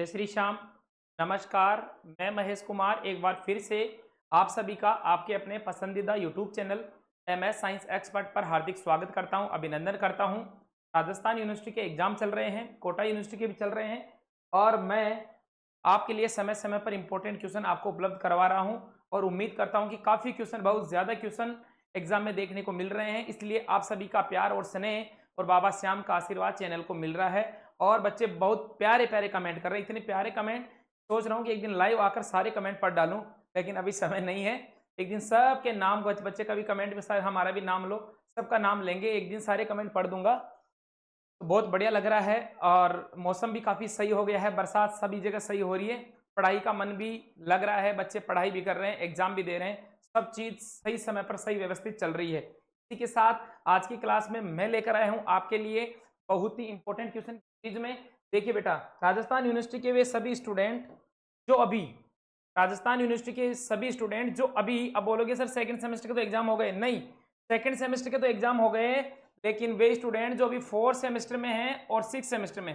जय श्री श्याम। नमस्कार। मैं महेश कुमार एक बार फिर से आप सभी का आपके अपने पसंदीदा YouTube channel MS science expert पर हार्दिक स्वागत करता हूं, अभिनंदन करता हूं। राजस्थान यूनिवर्सिटी के एग्जाम चल रहे हैं, कोटा यूनिवर्सिटी के भी चल रहे हैं और मैं आपके लिए समय समय पर इंपॉर्टेंट क्वेश्चन आपको उपलब्ध करवा रहा हूं और उम्मीद करता हूं कि काफ़ी क्वेश्चन, बहुत ज़्यादा क्वेश्चन एग्जाम में देखने को मिल रहे हैं। इसलिए आप सभी का प्यार और स्नेह और बाबा श्याम का आशीर्वाद चैनल को मिल रहा है और बच्चे बहुत प्यारे प्यारे कमेंट कर रहे हैं। इतने प्यारे कमेंट, सोच रहा हूँ कि एक दिन लाइव आकर सारे कमेंट पढ़ डालूं, लेकिन अभी समय नहीं है। एक दिन सबके नाम, बच्चे का भी कमेंट में शायद हमारा भी नाम लो, सबका नाम लेंगे, एक दिन सारे कमेंट पढ़ दूंगा। तो बहुत बढ़िया लग रहा है और मौसम भी काफ़ी सही हो गया है, बरसात सभी जगह सही हो रही है, पढ़ाई का मन भी लग रहा है, बच्चे पढ़ाई भी कर रहे हैं, एग्जाम भी दे रहे हैं, सब चीज़ सही समय पर सही व्यवस्थित चल रही है। इसी के साथ आज की क्लास में मैं लेकर आया हूँ आपके लिए बहुत ही इंपॉर्टेंट क्वेश्चन चीज में। देखिए बेटा, राजस्थान यूनिवर्सिटी के वे सभी स्टूडेंट जो अभी राजस्थान यूनिवर्सिटी के सभी स्टूडेंट जो अभी, अब बोलोगे सर सेकंड सेमेस्टर के तो एग्जाम हो गए, नहीं, सेकंड सेमेस्टर के तो एग्जाम हो गए, लेकिन वे स्टूडेंट जो अभी फोर्थ सेमेस्टर में हैं और सिक्स सेमेस्टर में,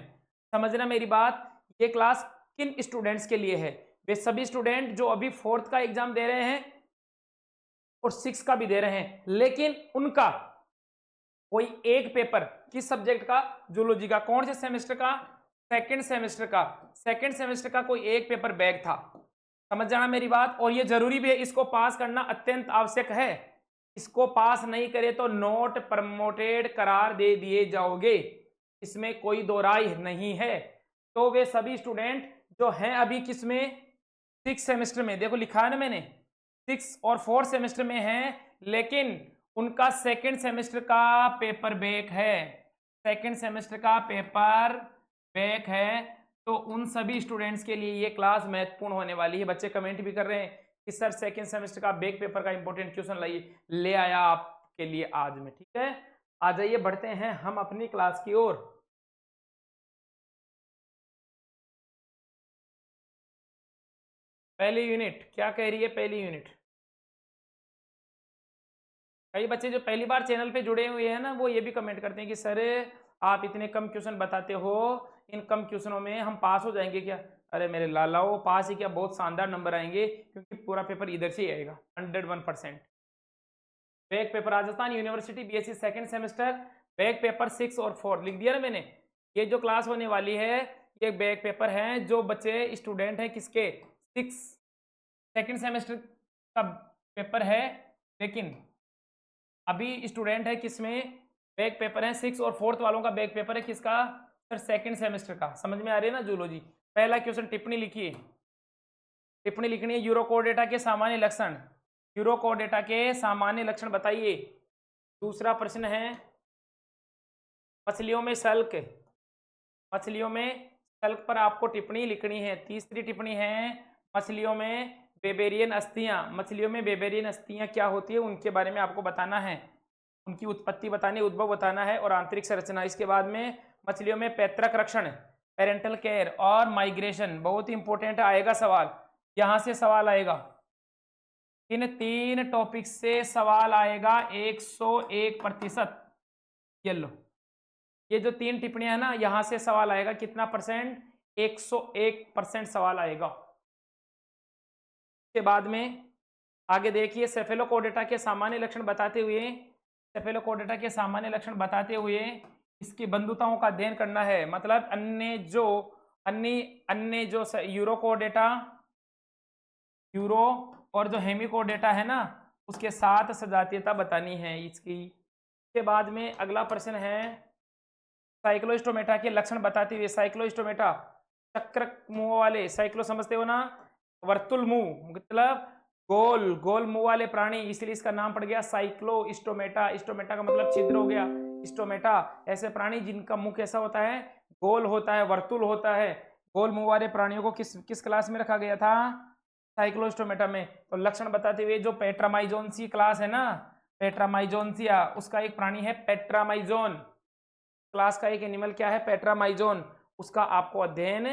समझना मेरी बात, ये क्लास किन स्टूडेंट्स के लिए है? वे सभी स्टूडेंट जो अभी फोर्थ का एग्जाम दे रहे हैं और सिक्स का भी दे रहे हैं, लेकिन उनका कोई एक पेपर किस सब्जेक्ट का, जूलॉजी का, कौन से सेमेस्टर का, सेकंड सेमेस्टर का, सेकंड सेमेस्टर का कोई एक पेपर बैक था, समझ जाना मेरी बात। और ये जरूरी भी है, इसको पास करना अत्यंत आवश्यक है, इसको पास नहीं करे तो नॉट प्रमोटेड करार दे दिए जाओगे, इसमें कोई दो राय नहीं है। तो वे सभी स्टूडेंट जो हैं अभी किसमें, सिक्स सेमेस्टर में, देखो लिखा है ना मैंने, सिक्स और फोर्थ सेमेस्टर में हैं, लेकिन उनका सेकंड सेमेस्टर का पेपर बैक है, सेकंड सेमेस्टर का पेपर बैक है, तो उन सभी स्टूडेंट्स के लिए ये क्लास महत्वपूर्ण होने वाली है। बच्चे कमेंट भी कर रहे हैं कि सर सेकंड सेमेस्टर का बैक पेपर का इंपॉर्टेंट क्वेश्चन लाइए, ले आया आपके लिए आज में, ठीक है। आ जाइए, बढ़ते हैं हम अपनी क्लास की ओर। पहली यूनिट क्या कह रही है? पहली यूनिट, कई बच्चे जो पहली बार चैनल पे जुड़े हुए हैं ना, वो ये भी कमेंट करते हैं कि सर आप इतने कम क्वेश्चन बताते हो, इन कम क्वेश्चनों में हम पास हो जाएंगे क्या? अरे मेरे लालाओ, पास ही क्या, बहुत शानदार नंबर आएंगे, क्योंकि पूरा पेपर इधर से ही आएगा 101%। Back paper Rajasthan university BSc second semester, back paper 6 और 4 लिख दिया ना मैंने। ये जो क्लास होने वाली है, ये बैक पेपर है, जो बच्चे स्टूडेंट हैं किसके, सिक्स सेकंड सेमेस्टर का पेपर है, लेकिन अभी स्टूडेंट है किसमें, बैक पेपर है सिक्स और फोर्थ वालों का बैक पेपर है किसका, सर सेकंड सेमेस्टर का। समझ में आ रही है ना जूलॉजी? पहला क्वेश्चन टिप्पणी लिखिए, टिप्पणी लिखनी है, यूरोकोडेटा के सामान्य लक्षण, यूरोकोडेटा के सामान्य लक्षण बताइए। दूसरा प्रश्न है, मछलियों में सल्क, मछलियों में सल्क पर आपको टिप्पणी लिखनी है। तीसरी टिप्पणी है, मछलियों में बेबेरियन अस्थियां, मछलियों में बेबेरियन अस्थियां क्या होती है उनके बारे में आपको बताना है, उनकी उत्पत्ति बतानी, उद्भव बताना है और आंतरिक संरचना। इसके बाद में मछलियों में पैतृक रक्षण, पेरेंटल केयर और माइग्रेशन, बहुत ही इंपॉर्टेंट आएगा सवाल, यहां से सवाल आएगा, इन तीन टॉपिक से सवाल आएगा 101%। ये लो, ये जो तीन टिप्पणियां है ना, यहां से सवाल आएगा, कितना परसेंट, 101% सवाल आएगा। के बाद में आगे देखिए, सेफेलोकोडेटा के सामान्य लक्षण बताते हुए, सेफेलोकोडेटा के सामान्य लक्षण बताते हुए इसकी बंधुताओं का अध्ययन करना है। मतलब अन्य जो यूरोकोडेटा, यूरो और जो हेमिकोडेटा है ना, उसके साथ सजातीयता बतानी है इसकी। के बाद में अगला प्रश्न है, साइक्लोस्टोमेटा के लक्षण बताते हुए, साइक्लोस्टोमेटा चक्र मुंह वाले, साइक्लो समझते हो ना, वर्तुल मुंह मतलब गोल गोल मुंह वाले प्राणी, इसलिए इसका नाम पड़ गया साइक्लो स्टोमेटा। स्टोमेटा का मतलब छिद्र हो गया, स्टोमेटा ऐसे प्राणी जिनका मुंह कैसा होता है, गोल होता है, वर्तुल होता है। गोल मुंह वाले प्राणियों को किस किस क्लास में रखा गया था, साइक्लोस्टोमेटा में। तो लक्षण बताते हुए, जो पेट्रामाइजोन्सी क्लास है ना, पेट्रामाइजोन्सिया, उसका एक प्राणी है पेट्रामाइजोन, क्लास का एक एनिमल क्या है, पेट्रामाइजोन, उसका आपको अध्ययन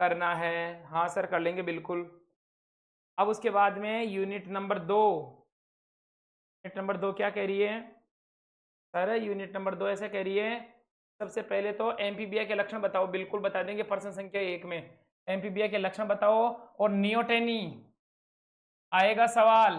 करना है। हाँ सर कर लेंगे बिल्कुल। अब उसके बाद में यूनिट नंबर 2, यूनिट नंबर 2 क्या कह रही है सर, यूनिट नंबर 2 ऐसे कह रही है, सबसे पहले तो एम्फीबिया के लक्षण बताओ। बिल्कुल बता देंगे प्रश्न संख्या 1 में। एम्फीबिया के लक्षण बताओ। और नियोटेनी आएगा सवाल,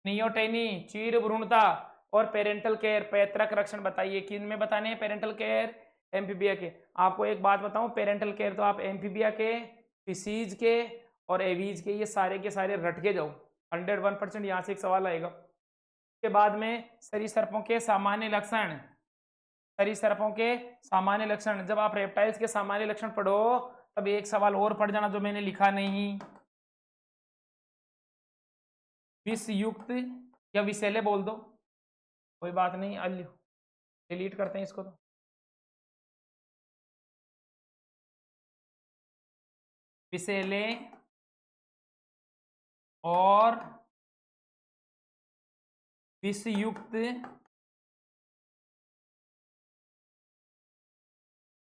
नियोटेनी चीर भ्रूणता। और पेरेंटल केयर पैतृक रक्षण बताइए, किन में बताने हैं पेरेंटल केयर, एम्फीबिया के। आपको एक बात बताऊं, पेरेंटल केयर तो आप एम्फीबिया के, फिशीज के और एवीज के, ये सारे के सारे रट के जाओ, 101% यहाँ से एक सवाल आएगा। के बाद में सरीसृपों के सामान्य लक्षण, सरीसृपों के सामान्य लक्षण। जब आप रेप्टाइल्स के सामान्य लक्षण पढ़ो तब एक सवाल और पढ़ जाना जो मैंने लिखा नहीं, विषयुक्त या विषैले बोल दो, कोई बात नहीं, डिलीट करते हैं इसको। तो विषैले और विषयुक्त,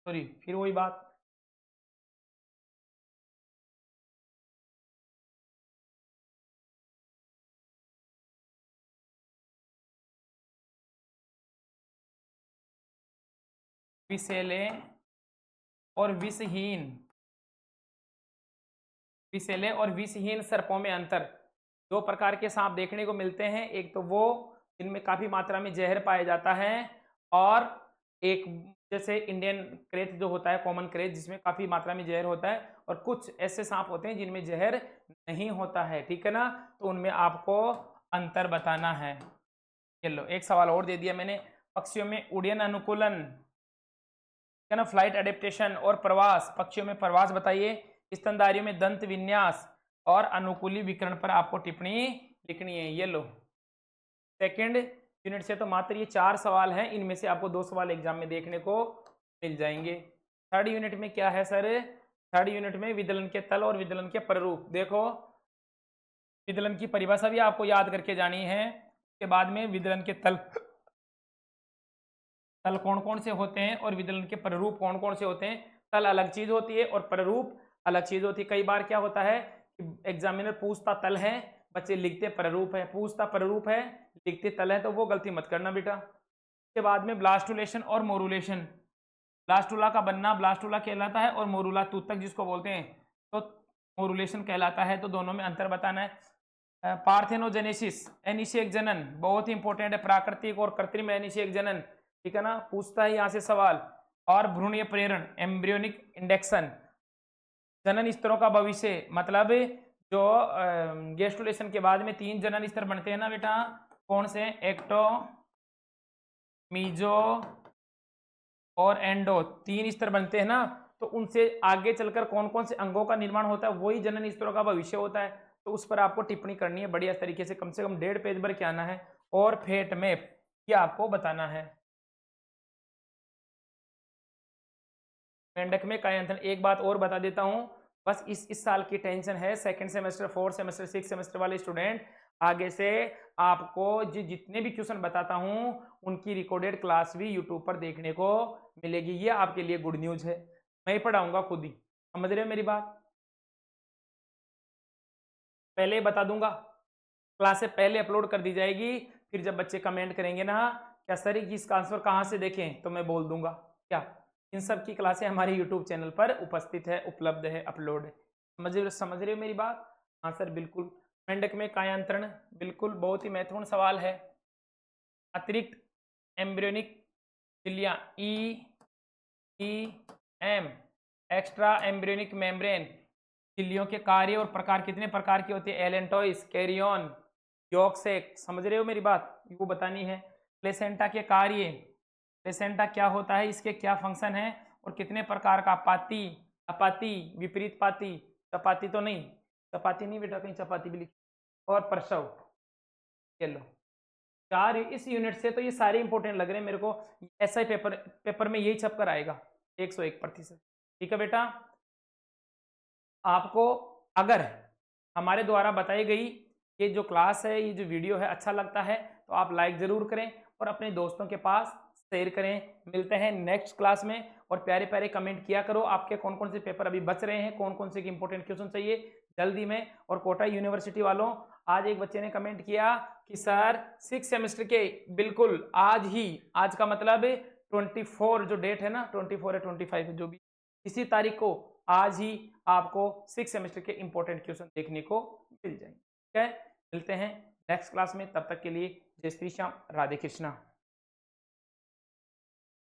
सॉरी फिर वही बात, विषैले और विषहीन, विषैले और विषहीन सर्पों में अंतर। दो प्रकार के सांप देखने को मिलते हैं, एक तो वो जिनमें काफी मात्रा में जहर पाया जाता है, और एक जैसे इंडियन क्रेट जो होता है, कॉमन क्रेट, जिसमें काफी मात्रा में जहर होता है, और कुछ ऐसे सांप होते हैं जिनमें जहर नहीं होता है, ठीक है ना। तो उनमें आपको अंतर बताना है। चलो एक सवाल और दे दिया मैंने, पक्षियों में उड्डयन अनुकूलन, है ना, फ्लाइट एडेप्टेशन और प्रवास, पक्षियों में प्रवास बताइए। स्तनधारियों में दंत विन्यास और अनुकूली विकर्ण पर आपको टिप्पणी लिखनी है। ये लो, सेकंड यूनिट से तो मात्र ये 4 सवाल हैं, इनमें से आपको 2 सवाल एग्जाम में देखने को मिल जाएंगे। थर्ड यूनिट में क्या है सर, थर्ड यूनिट में विदलन के तल और विदलन के प्ररूप। देखो विदलन की परिभाषा भी आपको याद करके जानी है, उसके बाद में विदलन के तल कौन कौन से होते हैं और विदलन के प्ररूप कौन कौन से होते हैं। तल अलग चीज होती है और प्ररूप अलग चीज होती है। कई बार क्या होता है कि एग्जामिनर पूछता तल है, बच्चे लिखते प्ररूप है, पूछता प्ररूप है लिखते तल है, तो वो गलती मत करना बेटा। उसके बाद में ब्लास्टुलेशन और मोरुलेशन, ब्लास्टुला का बनना ब्लास्टुला कहलाता है और मोरुला तूतक जिसको बोलते हैं तो मोरुलेशन कहलाता है। तो दोनों में अंतर बताना है। पार्थेनोजेनेसिस एनिशियक जनन बहुत ही इंपॉर्टेंट है, प्राकृतिक और कृत्रिम एनिशियक जनन, ठीक है ना, पूछता है यहाँ से सवाल। और भ्रूणीय प्रेरण एम्ब्रियोनिक इंडेक्शन, जनन स्तरों का भविष्य, मतलब जो गेस्टुलेशन के बाद में 3 जनन स्तर बनते हैं ना बेटा, कौन से, एक्टो, मीजो और एंडो, 3 स्तर बनते हैं ना, तो उनसे आगे चलकर कौन कौन से अंगों का निर्माण होता है, वही जनन स्तरों का भविष्य होता है। तो उस पर आपको टिप्पणी करनी है बढ़िया तरीके से, कम 1.5 पेज भर के आना है, और फेट मैप ये आपको बताना है। मेंढक में कायांतरण, एक बात और बता देता हूं, बस इस साल की टेंशन है, second semester, 4th semester, 6th semester वाले स्टूडेंट, आगे से आपको जितने भी क्वेश्चन बताता हूं उनकी रिकॉर्डेड क्लास भी यूट्यूब पर देखने को मिलेगी। ये आपके लिए गुड न्यूज है, मैं ही पढ़ाऊंगा खुद ही, समझ रहे हो मेरी बात। पहले ही बता दूंगा, क्लास से पहले अपलोड कर दी जाएगी, फिर जब बच्चे कमेंट करेंगे ना क्या सर इसका आंसर कहाँ से देखें, तो मैं बोल दूंगा क्या, इन सब की क्लासें हमारे यूट्यूब चैनल पर उपस्थित है, उपलब्ध है, अपलोड है। समझ रहे हो मेरी बात। हाँ सर बिल्कुल। मेंढक में कायांतरण बिल्कुल बहुत ही महत्वपूर्ण सवाल है। अतिरिक्त एम्ब्रियोनिक झिल्लियां EM, एक्स्ट्रा एम्ब्रियोनिक मेम्ब्रेन, झिल्लियों के कार्य और प्रकार कितने प्रकार की होती है, एलेंटोइस, कैरियन, यॉर्कसेक, समझ रहे हो मेरी बात, वो बतानी है। प्लेसेंटा के कार्य, प्लेसेंटा क्या होता है, इसके क्या फंक्शन है, और कितने प्रकार का, पाती, अपाती, विपरीत पाती, चपाती तो नहीं, चपाती नहीं बेटा, कहीं चपाती भी लिखी, और प्रसव। चलो 4 इस यूनिट से तो ये सारे इंपॉर्टेंट लग रहे हैं मेरे को, ऐसा ही पेपर में यही छप कर आएगा 101%, ठीक है बेटा। आपको अगर हमारे द्वारा बताई गई ये जो क्लास है, ये जो वीडियो है अच्छा लगता है तो आप लाइक ज़रूर करें और अपने दोस्तों के पास शेयर करें। मिलते हैं नेक्स्ट क्लास में, और प्यारे प्यारे कमेंट किया करो, आपके कौन कौन से पेपर अभी बच रहे हैं, कौन कौन से इंपॉर्टेंट क्वेश्चन चाहिए जल्दी में। और कोटा यूनिवर्सिटी वालों, आज एक बच्चे ने कमेंट किया कि सर 6 सेमेस्टर के बिल्कुल आज ही, आज का मतलब 24 जो डेट है ना, 24 या 25 जो भी, इसी तारीख को आज ही आपको 6 सेमेस्टर के इंपॉर्टेंट क्वेश्चन देखने को मिल जाएंगे। ठीक है, मिलते हैं नेक्स्ट क्लास में, तब तक के लिए जय श्री श्याम, राधे कृष्णा।